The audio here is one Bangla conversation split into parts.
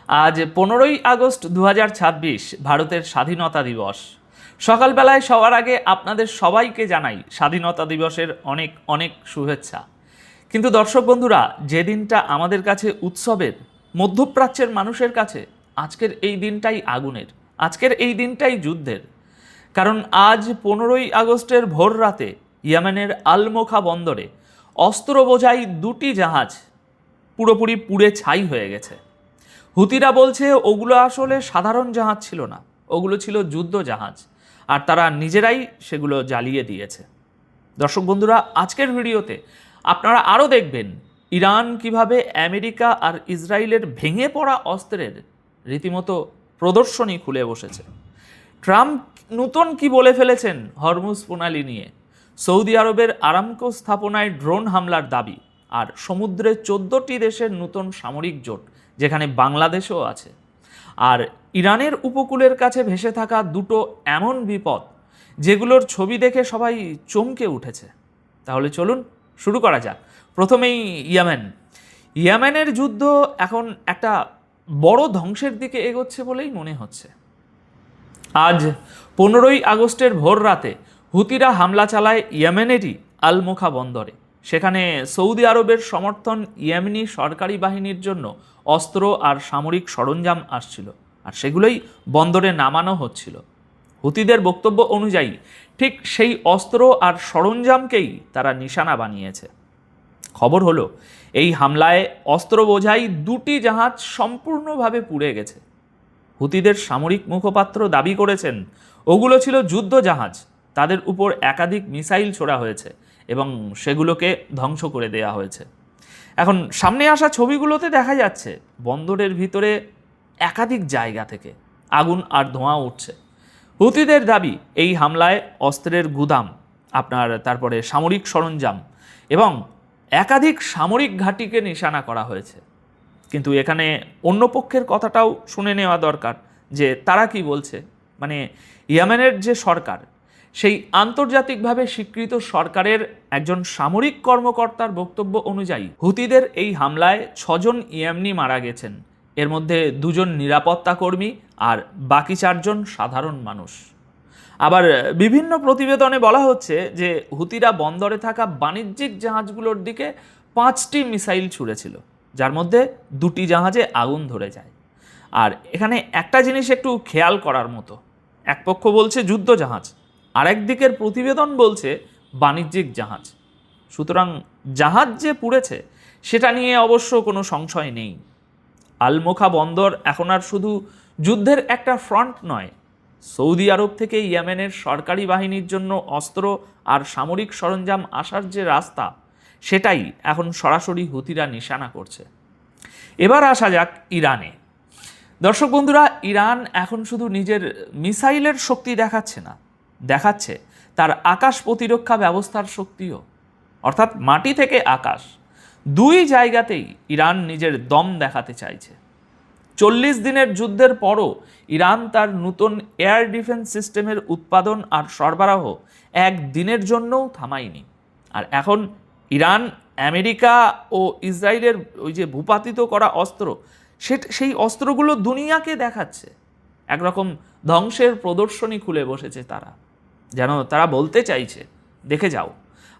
আজ 15ই আগস্ট 2026 ভারতের স্বাধীনতা দিবস। সকালবেলায় সবার আগে আপনাদের সবাইকে জানাই স্বাধীনতা দিবসের অনেক অনেক শুভেচ্ছা। কিন্তু দর্শক বন্ধুরা, যে দিনটা আমাদের কাছে উৎসবের, মধ্যপ্রাচ্যের মানুষের কাছে আজকের এই দিনটাই আগুনের, আজকের এই দিনটাই যুদ্ধের। কারণ আজ 15ই আগস্টের ভোর রাতে ইয়েমেনের আল-মোখা বন্দরে অস্ত্র বোঝাই দুটি জাহাজ পুরোপুরি পুড়ে ছাই হয়ে গেছে। হুতিরা বলছে ওগুলো আসলে সাধারণ জাহাজ ছিল না, ওগুলো ছিল যুদ্ধ জাহাজ, আর তারা নিজেরাই সেগুলো জ্বালিয়ে দিয়েছে। দর্শক বন্ধুরা, আজকের ভিডিওতে আপনারা আরও দেখবেন ইরান কিভাবে আমেরিকা আর ইসরায়েলের ভেঙে পড়া অস্ত্রের রীতিমতো প্রদর্শনী খুলে বসেছে। ট্রাম্প নতুন কি বলে ফেলেছেন হরমুজ প্রণালী নিয়ে, সৌদি আরবের আরামকো স্থাপনায় ড্রোন হামলার দাবি, আর সমুদ্রে 14টি দেশের নতুন সামরিক জোট, যেখানে বাংলাদেশও আছে, আর ইরানের উপকূলের কাছে ভেসে থাকা দুটো এমন বিপদ যেগুলোর ছবি দেখে সবাই চমকে উঠেছে। তাহলে চলুন শুরু করা যাক। প্রথমেই ইয়েমেনের যুদ্ধ এখন একটা বড় ধ্বংসের দিকে এগোচ্ছে বলেই মনে হচ্ছে। আজ 15ই আগস্টের ভোর রাতে হুতিরা হামলা চালায় ইয়েমেনেরই আল-মোখা বন্দরে। সেখানে সৌদি আরবের সমর্থন ইয়েমেনি সরকারি বাহিনীর জন্য অস্ত্র আর সামরিক সরঞ্জাম আসছিল, আর সেগুলোই বন্দরে নামানো হচ্ছিল। হুতিদের বক্তব্য অনুযায়ী ঠিক সেই অস্ত্র আর সরঞ্জামকেই তারা নিশানা বানিয়েছে। খবর হলো এই হামলায় অস্ত্র বোঝাই দুটি জাহাজ সম্পূর্ণভাবে পুড়ে গেছে। হুতিদের সামরিক মুখপাত্র দাবি করেছেন ওগুলো ছিল যুদ্ধ জাহাজ, তাদের উপর একাধিক মিসাইল ছোড়া হয়েছে এবং সেগুলোকে ধ্বংস করে দেওয়া হয়েছে। এখন সামনে আসা ছবিগুলোতে দেখা যাচ্ছে বন্দরের ভিতরে একাধিক জায়গা থেকে আগুন আর ধোঁয়া উঠছে। হুতিদের দাবি এই হামলায় অস্ত্রের গুদাম, তারপরে সামরিক সরঞ্জাম এবং একাধিক সামরিক ঘাঁটিকে নিশানা করা হয়েছে। কিন্তু এখানে অন্য পক্ষের কথাটাও শুনে নেওয়া দরকার যে তারা কি বলছে। ইয়েমেনের যে সরকার, সেই আন্তর্জাতিকভাবে স্বীকৃত সরকারের একজন সামরিক কর্মকর্তার বক্তব্য অনুযায়ী হুতিদের এই হামলায় 6 জন ইয়েমেনি মারা গেছেন। এর মধ্যে 2 জন নিরাপত্তা কর্মী আর বাকি 4 জন সাধারণ মানুষ। আবার বিভিন্ন প্রতিবেদনে বলা হচ্ছে যে হুতিরা বন্দরে থাকা বাণিজ্যিক জাহাজগুলোর দিকে 5টি মিসাইল ছুঁড়েছিল, যার মধ্যে 2টি জাহাজে আগুন ধরে যায়। আর এখানে একটা জিনিস একটু খেয়াল করার মতো, এক পক্ষ বলছে যুদ্ধ জাহাজ, আরেক দিকের প্রতিবেদন বলছে বাণিজ্যিক জাহাজ। সুতরাং জাহাজ যে পুড়েছে সেটা নিয়ে অবশ্য কোনো সংশয় নেই। আল-মোখা বন্দর এখন আর শুধু যুদ্ধের একটা ফ্রন্ট নয়, সৌদি আরব থেকে ইয়েমেনের সরকারি বাহিনীর জন্য অস্ত্র আর সামরিক সরঞ্জাম আসার যে রাস্তা, সেটাই এখন সরাসরি হুতিরা নিশানা করছে। এবার আসা যাক ইরানে। দর্শক বন্ধুরা, ইরান এখন শুধু নিজের মিসাইলের শক্তি দেখাচ্ছে না, দেখাচ্ছে তার আকাশ প্রতিরক্ষা ব্যবস্থার শক্তিও, অর্থাৎ মাটি থেকে আকাশ, 2 জায়গাতেই ইরান নিজের দম দেখাতে চাইছে। 40 দিনের যুদ্ধের পরও ইরান তার নতুন এয়ার ডিফেন্স সিস্টেমের উৎপাদন আর সরবরাহ একদিনের জন্যও থামায়নি। আর এখন ইরান আমেরিকা ও ইসরায়েলের ওই যে ভূপাতিত করা অস্ত্র, সেই অস্ত্রগুলো দুনিয়াকে দেখাচ্ছে। একরকম ধ্বংসের প্রদর্শনী খুলে বসেছে তারা, যেন তারা বলতে চাইছে, দেখে যাও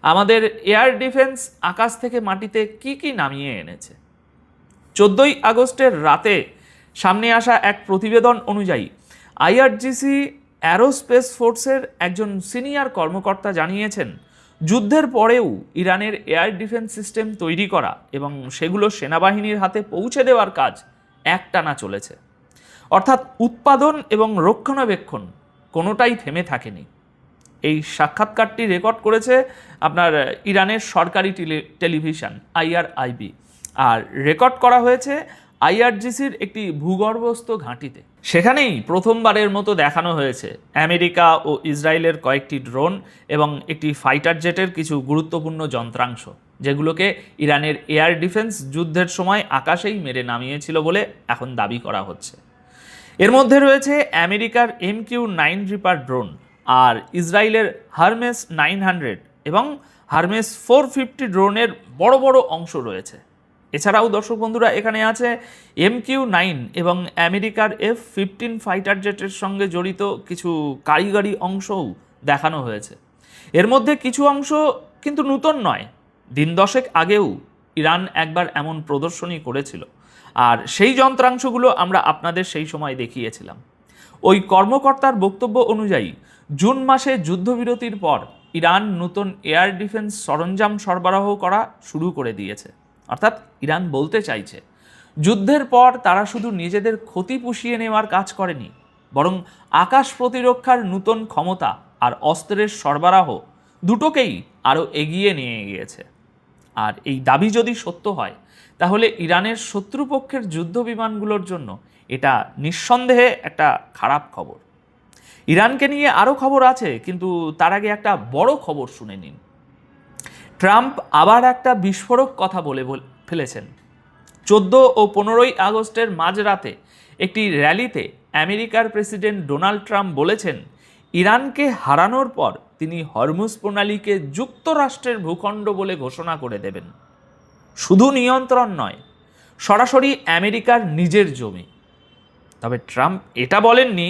আমাদের এয়ার ডিফেন্স আকাশ থেকে মাটিতে কি কি নামিয়ে এনেছে। 14ই আগস্টের রাতে সামনে আসা এক প্রতিবেদন অনুযায়ী আইআরজিসি অ্যারোস্পেস ফোর্সের একজন সিনিয়র কর্মকর্তা জানিয়েছেন যুদ্ধের পরেও ইরানের এয়ার ডিফেন্স সিস্টেম তৈরি করা এবং সেগুলো সেনাবাহিনীর হাতে পৌঁছে দেওয়ার কাজ একটানা চলেছে। অর্থাৎ উৎপাদন এবং রক্ষণাবেক্ষণ কোনোটাই থেমে থাকেনি। এই সাক্ষাৎকারটি রেকর্ড করেছে ইরানের সরকারি টেলিভিশন IRIB, আর রেকর্ড করা হয়েছে আইআরজিসির একটি ভূগর্ভস্থ ঘাঁটিতে। সেখানেই প্রথমবারের মতো দেখানো হয়েছে আমেরিকা ও ইসরায়েলের কয়েকটি ড্রোন এবং একটি ফাইটার জেটের কিছু গুরুত্বপূর্ণ যন্ত্রাংশ, যেগুলোকে ইরানের এয়ার ডিফেন্স যুদ্ধের সময় আকাশেই মেরে নামিয়েছিল বলে এখন দাবি করা হচ্ছে। এর মধ্যে রয়েছে আমেরিকার MQ-9 রিপার ড্রোন, আর ইসরায়েলের হারমেস 900 এবং হারমেস 450 ড্রোনের বড় বড় অংশ রয়েছে। এছাড়াও দর্শক বন্ধুরা এখানে আছে MQ-9 এবং আমেরিকার F-15 ফাইটার জেটের সঙ্গে জড়িত কিছু কারিগরি অংশও দেখানো হয়েছে। এর মধ্যে কিছু অংশ কিন্তু নতুন নয়, দিন দশেক আগেও ইরান একবার এমন প্রদর্শনী করেছিল, আর সেই যন্ত্রাংশগুলো আমরা আপনাদের সেই সময় দেখিয়েছিলাম। ওই কর্মকর্তার বক্তব্য অনুযায়ী জুন মাসে যুদ্ধবিরতির পর ইরান নতুন এয়ার ডিফেন্স সরঞ্জাম সরবরাহ করা শুরু করে দিয়েছে। অর্থাৎ ইরান বলতে চাইছে যুদ্ধের পর তারা শুধু নিজেদের ক্ষতি পুষিয়ে নেওয়ার কাজ করেনি, বরং আকাশ প্রতিরক্ষার নতুন ক্ষমতা আর অস্ত্রের সরবরাহ দুটোকেই আরও এগিয়ে নিয়ে গিয়েছে। আর এই দাবি যদি সত্য হয় তাহলে ইরানের শত্রুপক্ষের যুদ্ধ বিমানগুলোর জন্য এটা নিঃসন্দেহে একটা খারাপ খবর। ইরানকে নিয়ে আরও খবর আছে, কিন্তু তার আগে একটা বড় খবর শুনে নিন। ট্রাম্প আবার একটা বিস্ফোরক কথা বলে ফেলেছেন। 14 ও 15ই আগস্টের মাঝরাতে একটি র্যালিতে আমেরিকার প্রেসিডেন্ট ডোনাল্ড ট্রাম্প বলেছেন ইরানকে হারানোর পর তিনি হরমুজ প্রণালীকে যুক্তরাষ্ট্রের ভূখণ্ড বলে ঘোষণা করে দেবেন। শুধু নিয়ন্ত্রণ নয়, সরাসরি আমেরিকার নিজের জমি। তবে ট্রাম্প এটা বলেননি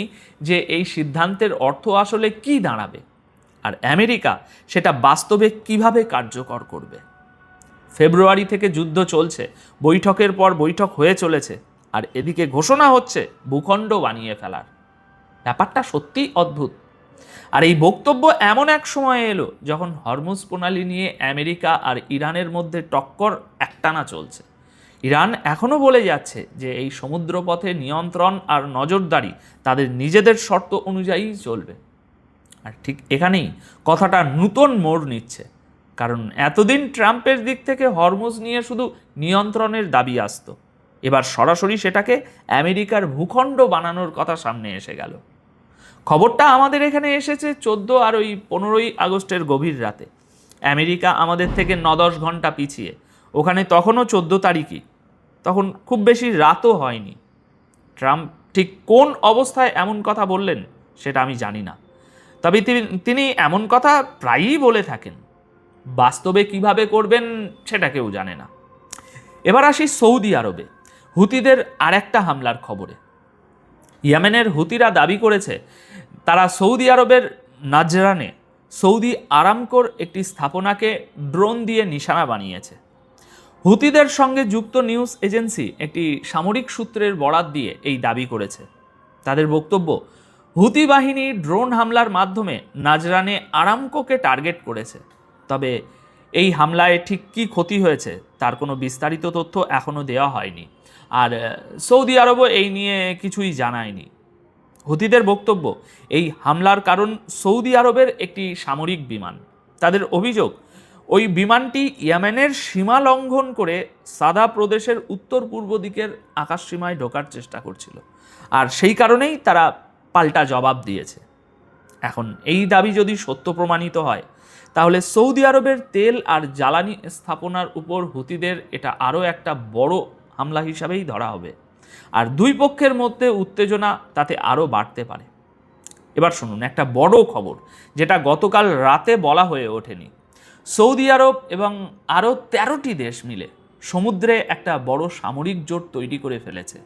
যে এই সিদ্ধান্তের অর্থ আসলে কি দাঁড়াবে, আর আমেরিকা সেটা বাস্তবে কিভাবে কার্যকর করবে। ফেব্রুয়ারি থেকে যুদ্ধ চলছে, বৈঠকের পর বৈঠক হয়ে চলেছে, আর এদিকে ঘোষণা হচ্ছে ভূখণ্ড বানিয়ে ফেলার। ব্যাপারটা সত্যিই অদ্ভুত। আর এই বক্তব্য এমন এক সময় এলো যখন হরমুজ প্রণালী নিয়ে আমেরিকা আর ইরানের মধ্যে টক্কর একটানা চলছে। ইরান এখনও বলে যাচ্ছে যে এই সমুদ্রপথে নিয়ন্ত্রণ আর নজরদারি তাদের নিজেদের শর্ত অনুযায়ী চলবে। আর ঠিক এখানেই কথাটা নতুন মোড় নিচ্ছে, কারণ এতদিন ট্রাম্পের দিক থেকে হরমুজ নিয়ে শুধু নিয়ন্ত্রণের দাবি আসতো, এবার সরাসরি সেটাকে আমেরিকার ভূখণ্ড বানানোর কথা সামনে এসে গেল। খবরটা আমাদের এখানে এসেছে 14 আর ওই 15ই আগস্টের গভীর রাতে। আমেরিকা আমাদের থেকে 9-10 ঘন্টা পিছিয়ে, ওখানে তখনও 14 তারিখই, তখন খুব বেশি রাতও হয়নি। ট্রাম্প ঠিক কোন অবস্থায় এমন কথা বললেন সেটা আমি জানি না, তবে তিনি এমন কথা প্রায়ই বলে থাকেন। বাস্তবে কিভাবে করবেন সেটা কেউ জানে না। এবার আসি সৌদি আরবে হুতিদের আরেকটা হামলার খবরে। ইয়েমেনের হুতিরা দাবি করেছে তারা সৌদি আরবের নাজরানে সৌদি আরামকোর একটি স্থাপনাকে ড্রোন দিয়ে নিশানা বানিয়েছে। হুতিদের সঙ্গে যুক্ত নিউজ এজেন্সি একটি সামরিক সূত্রের বরাত দিয়ে এই দাবি করেছে। তাদের বক্তব্য, হুতি বাহিনী ড্রোন হামলার মাধ্যমে নাজরানে আরামকোকে টার্গেট করেছে। তবে এই হামলায় ঠিক কী ক্ষতি হয়েছে তার কোনো বিস্তারিত তথ্য এখনও দেওয়া হয়নি, আর সৌদি আরবও এই নিয়ে কিছুই জানায়নি। হুতিদের বক্তব্য, এই হামলার কারণ সৌদি আরবের একটি সামরিক বিমান। তাদের অভিযোগ, ওই বিমানটি ইয়েমেনের সীমা লঙ্ঘন করে সাদা প্রদেশের উত্তর পূর্ব দিকের আকাশসীমায় ঢোকার চেষ্টা করছিল, আর সেই কারণেই তারা পাল্টা জবাব দিয়েছে। এখন এই দাবি যদি সত্য প্রমাণিত হয় তাহলে সৌদি আরবের তেল আর জ্বালানি স্থাপনার উপর হুতিদের এটা আরও একটা বড় হামলা হিসাবেই ধরা হবে, আর দুই পক্ষের মধ্যে উত্তেজনা তাতে আরও বাড়তে পারে। এবার শুনুন একটা বড় খবর, যেটা গতকাল রাতে বলা হয়ে ওঠেনি। সৌদি আরব এবং আরও 13টি দেশ মিলে সমুদ্রে একটা বড় সামরিক জোট তৈরি করে ফেলেছে,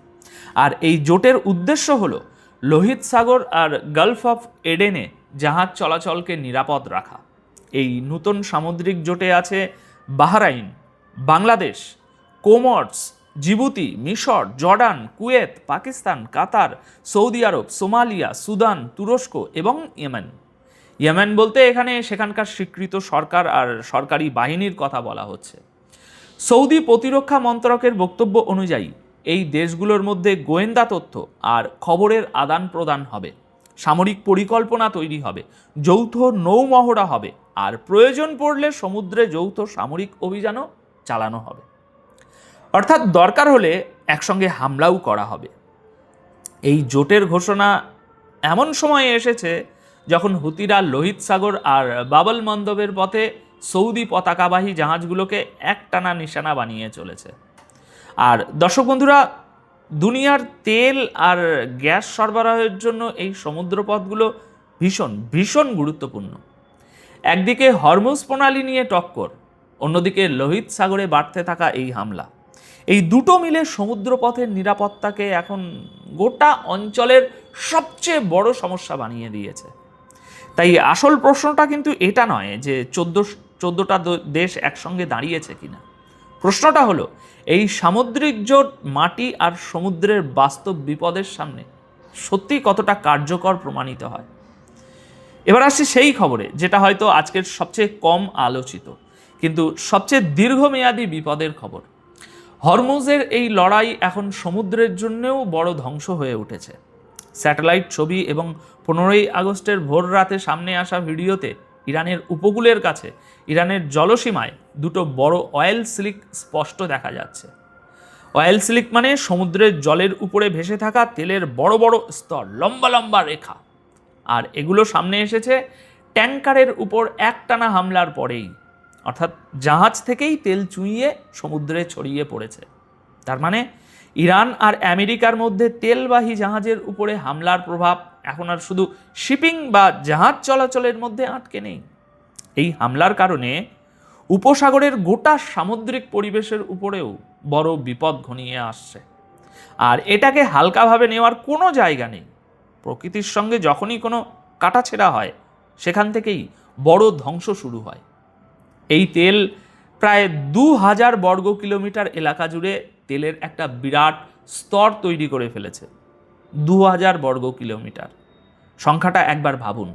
আর এই জোটের উদ্দেশ্য হলো লোহিত সাগর আর গালফ অফ এডেনে জাহাজ চলাচলকে নিরাপদ রাখা। এই নতুন সামুদ্রিক জোটে আছে বাহরাইন, বাংলাদেশ, কোমরস, জিবুতি, মিশর, জর্ডান, কুয়েত, পাকিস্তান, কাতার, সৌদি আরব, সোমালিয়া, সুদান, তুরস্ক এবং ইয়েমেন। ইয়েমেন বলতে এখানে সেখানকার স্বীকৃত সরকার আর সরকারি বাহিনীর কথা বলা হচ্ছে। সৌদি প্রতিরক্ষা মন্ত্রকের বক্তব্য অনুযায়ী এই দেশগুলোর মধ্যে গোয়েন্দা তথ্য আর খবরের আদান প্রদান হবে, সামরিক পরিকল্পনা তৈরি হবে, যৌথ নৌমহড়া হবে, আর প্রয়োজন পড়লে সমুদ্রে যৌথ সামরিক অভিযানও চালানো হবে। অর্থাৎ দরকার হলে একসঙ্গে হামলাও করা হবে। এই জোটের ঘোষণা এমন সময়ে এসেছে যখন হুতিরা লোহিত সাগর আর বাবল মন্দবের পথে সৌদি পতাকাবাহী জাহাজগুলোকে একটানা নিশানা বানিয়ে চলেছে। আর দর্শক বন্ধুরা, দুনিয়ার তেল আর গ্যাস সরবরাহের জন্য এই সমুদ্রপথগুলো ভীষণ ভীষণ গুরুত্বপূর্ণ। একদিকে হরমুজ প্রণালী নিয়ে টক্কর, অন্যদিকে লোহিত সাগরে বাড়তে থাকা এই হামলা। এই দুটো মিলে সমুদ্রপথের নিরাপত্তাকে এখন গোটা অঞ্চলের সবচেয়ে বড় সমস্যা বানিয়ে দিয়েছে। তাই আসল প্রশ্নটা কিন্তু এটা নয় যে চোদ্দোটা দেশ একসঙ্গে দাঁড়িয়েছে কিনা। প্রশ্নটা হলো, এই সামুদ্রিক জোট মাটি আর সমুদ্রের বাস্তব বিপদের সামনে সত্যি কতটা কার্যকর প্রমাণিত হয়। এবার আসছি সেই খবরে, যেটা হয়তো আজকের সবচেয়ে কম আলোচিত কিন্তু সবচেয়ে দীর্ঘমেয়াদী বিপদের খবর। হরমুজের এই লড়াই এখন সমুদ্রের জন্যও বড় ধ্বংস হয়ে উঠেছে। স্যাটেলাইট ছবি এবং 15ই আগস্টের ভোর রাতে সামনে আসা ভিডিওতে ইরানের উপকূলের কাছে, ইরানের জলসীমায় দুটো বড় অয়েল স্লিক স্পষ্ট দেখা যাচ্ছে। অয়েল স্লিক মানে সমুদ্রের জলের উপরে ভেসে থাকা তেলের বড় বড় স্তর, লম্বা লম্বা রেখা। আর এগুলো সামনে এসেছে ট্যাঙ্কারের উপর একটানা হামলার পরেই, অর্থাৎ জাহাজ থেকেই তেল চুইয়ে সমুদ্রে ছড়িয়ে পড়েছে। তার মানে ইরান আর আমেরিকার মধ্যে তেলবাহী জাহাজের উপরে হামলার প্রভাব এখন আর শুধু শিপিং বা জাহাজ চলাচলের মধ্যে আটকে নেই। এই হামলার কারণে উপসাগরের গোটা সামুদ্রিক পরিবেশের উপরেও বড় বিপদ ঘনিয়ে আসছে। আর এটাকে হালকাভাবে নেওয়ার কোনো জায়গা নেই। প্রকৃতির সঙ্গে যখনই কোনো কাটাছেঁড়া হয়, সেখান থেকেই বড় ধ্বংস শুরু হয়। এই তেল প্রায় 2000 বর্গ কিলোমিটার এলাকা জুড়ে তেলের একটা বিরাট স্তর তৈরি করে ফেলেছে। 2000 বর্গ কিলোমিটার, সংখ্যাটা একবার ভাবুন।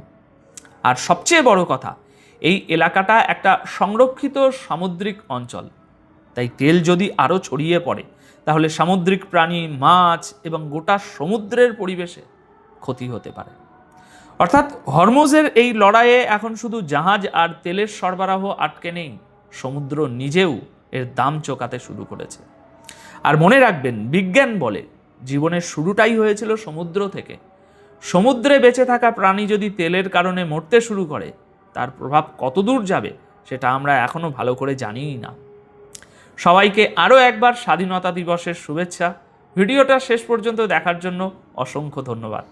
আর সবচেয়ে বড় কথা, এই এলাকাটা একটা সংরক্ষিত সামুদ্রিক অঞ্চল। তাই তেল যদি আরও ছড়িয়ে পড়ে, তাহলে সামুদ্রিক প্রাণী, মাছ এবং গোটা সমুদ্রের পরিবেশে ক্ষতি হতে পারে। অর্থাৎ হরমুজের এই লড়াইয়ে এখন শুধু জাহাজ আর তেলের সরবরাহ আটকে নেই, সমুদ্র নিজেও এর দাম চোকাতে শুরু করেছে। আর মনে রাখবেন, বিজ্ঞান বলে জীবনের শুরুটাই হয়েছিল সমুদ্র থেকে। সমুদ্রে বেঁচে থাকা প্রাণী যদি তেলের কারণে মরতে শুরু করে, তার প্রভাব কতদূর যাবে সেটা আমরা এখনো ভালো করে জানিই না। সবাইকে আরও একবার স্বাধীনতা দিবসের শুভেচ্ছা। ভিডিওটা শেষ পর্যন্ত দেখার জন্য অসংখ্য ধন্যবাদ।